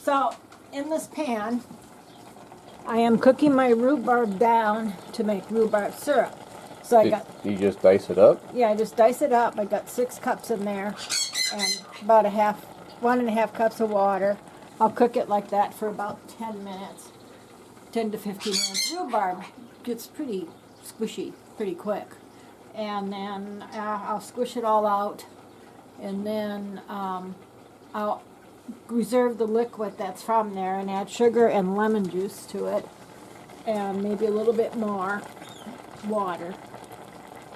So, in this pan, I am cooking my rhubarb down to make rhubarb syrup. So You just dice it up? Yeah, I just dice it up. I got 6 cups in there and about 1.5 cups of water. I'll cook it like that for about 10 minutes, 10 to 15 minutes. Rhubarb gets pretty squishy pretty quick. And then I'll squish it all out, and then I'll reserve the liquid that's from there and add sugar and lemon juice to it, and maybe a little bit more water,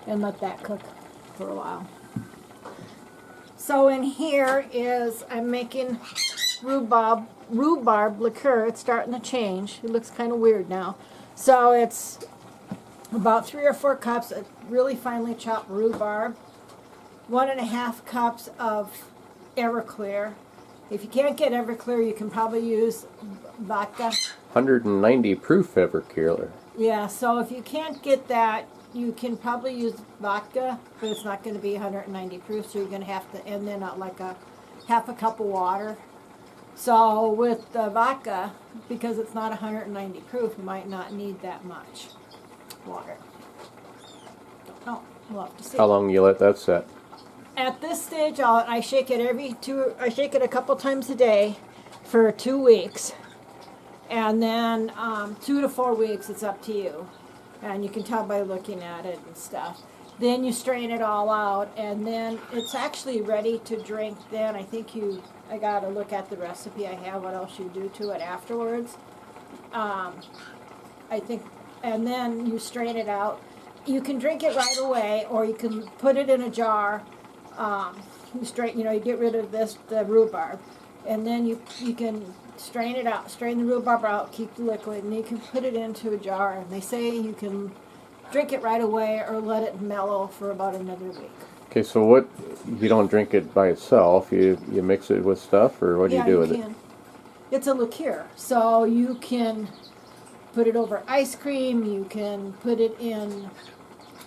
and let that cook for a while. So in here is, I'm making rhubarb liqueur. It's starting to change. It looks kind of weird now. So it's about 3 or 4 cups of really finely chopped rhubarb, 1.5 cups of Everclear. If you can't get Everclear, you can probably use vodka. 190 proof Everclear. Yeah, so if you can't get that, you can probably use vodka, but it's not going to be 190 proof, so you're going to have to, and then like a half a cup of water. So with the vodka, because it's not 190 proof, you might not need that much water. Oh, we'll have to see. How long you let that set? At this stage, I shake it I shake it a couple times a day for 2 weeks, and then 2 to 4 weeks. It's up to you, and you can tell by looking at it and stuff. Then you strain it all out, and then it's actually ready to drink. Then I gotta look at the recipe I have, what else you do to it afterwards. And then you strain it out. You can drink it right away, or you can put it in a jar. You get rid of the rhubarb, and then you can strain it out, strain the rhubarb out, keep the liquid, and you can put it into a jar. And they say you can drink it right away or let it mellow for about another week. Okay, so you don't drink it by itself, you mix it with stuff, or what do you do with it? It's a liqueur, so you can put it over ice cream, you can put it in,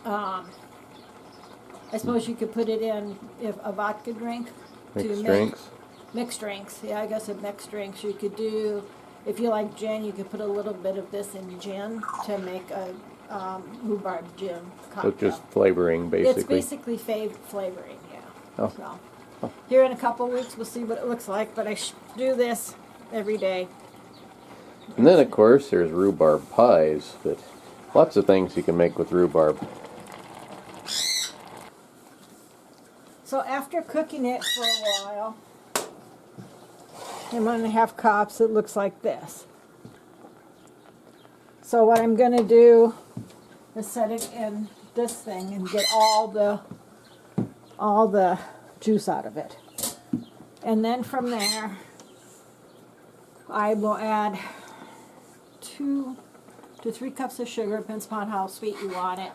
I suppose you could put it in a vodka drink. Mixed drinks? Mixed drinks, yeah, I guess a mixed drinks. You could do, if you like gin, you could put a little bit of this in gin to make a rhubarb gin cocktail. So just flavoring, basically? It's basically flavoring, yeah. Oh. So, here in a couple weeks, we'll see what it looks like, but I do this every day. And then, of course, there's rhubarb pies, but lots of things you can make with rhubarb. So after cooking it for a while, in 1.5 cups, it looks like this. So what I'm going to do is set it in this thing and get all the juice out of it. And then from there, I will add 2 to 3 cups of sugar, depends upon how sweet you want it.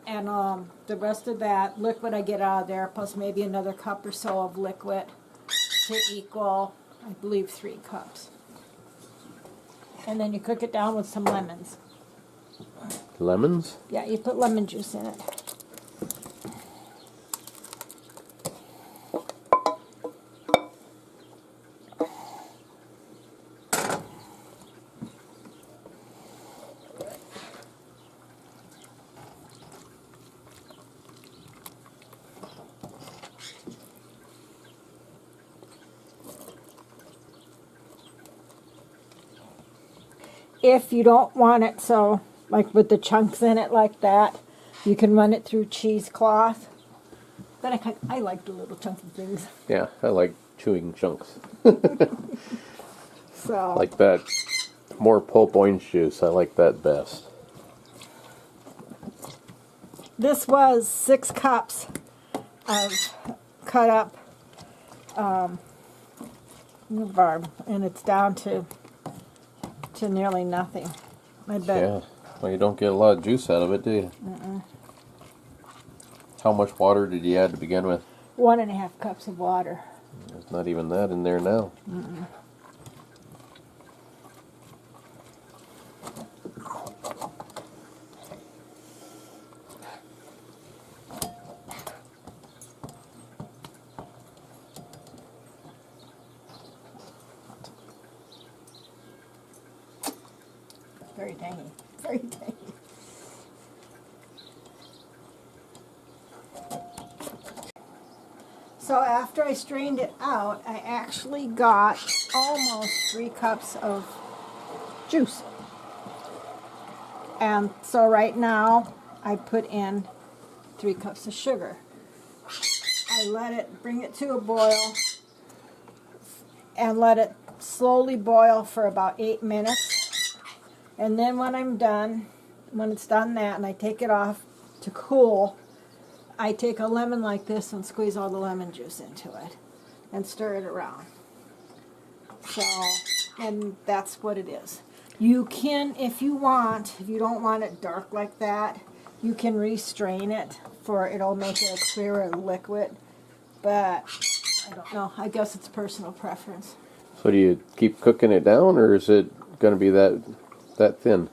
And the rest of that liquid I get out of there, plus maybe another cup or so of liquid to equal, I believe, 3 cups. And then you cook it down with some lemons. Lemons? Yeah, you put lemon juice in it. If you don't want it so, like with the chunks in it like that, you can run it through cheesecloth. But I like the little chunky things. Yeah, I like chewing chunks. So Like that. More pulp orange juice, I like that best. this was 6 cups of cut up rhubarb, and it's down to nearly nothing. I bet. Yeah, well, you don't get a lot of juice out of it, do you? How much water did you add to begin with? 1.5 cups of water. There's not even that in there now. very tangy. Very tangy. So after I strained it out, I actually got almost 3 cups of juice. And so right now, I put in 3 cups of sugar. I let it, bring it to a boil, and let it slowly boil for about 8 minutes. And then when I'm done, when it's done that, and I take it off to cool, I take a lemon like this and squeeze all the lemon juice into it and stir it around. So, and that's what it is. You can, if you want, if you don't want it dark like that, you can restrain it for, it'll make it a clearer liquid. But I don't know. I guess it's personal preference. So do you keep cooking it down, or is it going to be that thin?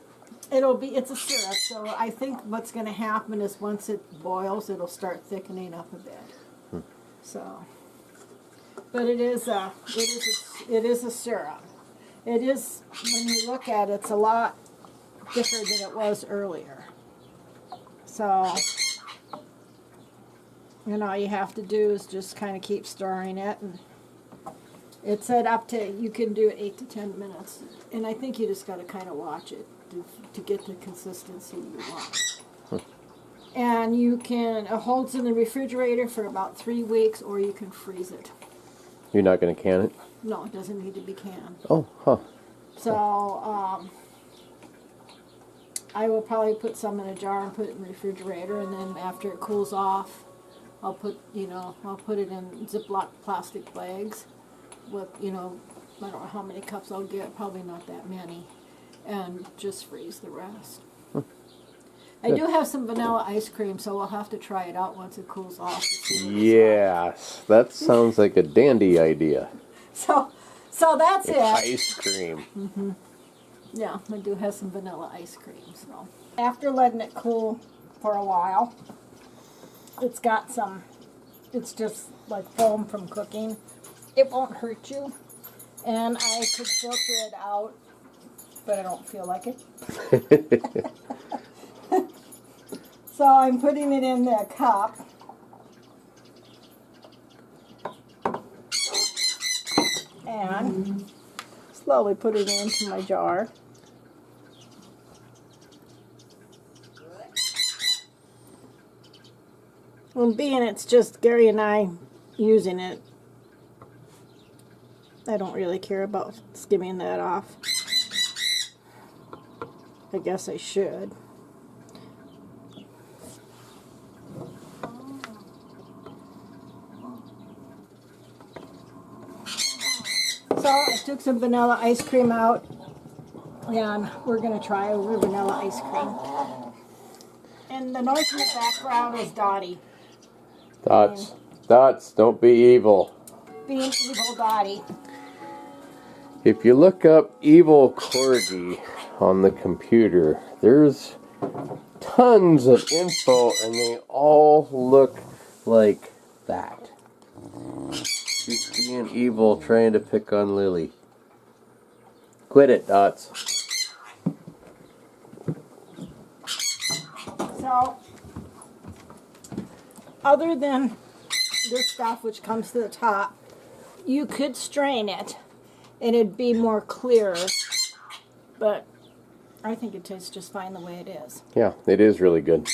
It's a syrup, so I think what's going to happen is once it boils, it'll start thickening up a bit. So, but it is a syrup. It is, when you look at it, it's a lot thicker than it was earlier. So, and all you have to do is just kind of keep stirring it, and it said up to, you can do it 8 to 10 minutes, and I think you just got to kind of watch it to get the consistency you want. And you can, it holds in the refrigerator for about 3 weeks, or you can freeze it. You're not going to can it? No, it doesn't need to be canned. Oh, huh. So, I will probably put some in a jar and put it in the refrigerator, and then after it cools off, I'll put it in Ziploc plastic bags with, I don't know how many cups I'll get, probably not that many, and just freeze the rest. I do have some vanilla ice cream, so we'll have to try it out once it cools off. Yes, that sounds like a dandy idea. So that's it. Ice cream. Mm-hmm. Yeah, I do have some vanilla ice cream. So after letting it cool for a while, it's just like foam from cooking. It won't hurt you, and I could filter it out, but I don't feel like it. So I'm putting it in the cup. And slowly put it into my jar. Well, being it's just Gary and I using it, I don't really care about skimming that off. I guess I should. So I took some vanilla ice cream out, and we're going to try over vanilla ice cream. And the noise in the background is Dottie. Dots, don't be evil. Being evil Dottie. If you look up evil corgi on the computer, there's tons of info, and they all look like that. She's being evil, trying to pick on Lily. Quit it, Dots. So, other than this stuff which comes to the top, you could strain it and it'd be more clear, but I think it tastes just fine the way it is. Yeah, it is really good.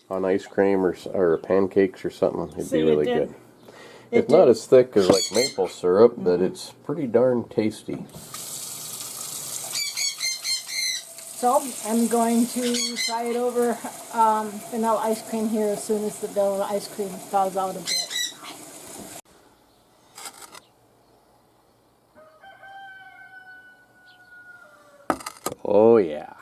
On ice cream or pancakes or something, it'd be really good. It's not as thick as like maple syrup, but it's pretty darn tasty. So I'm going to try it over vanilla ice cream here as soon as the vanilla ice cream thaws out a bit. Oh yeah.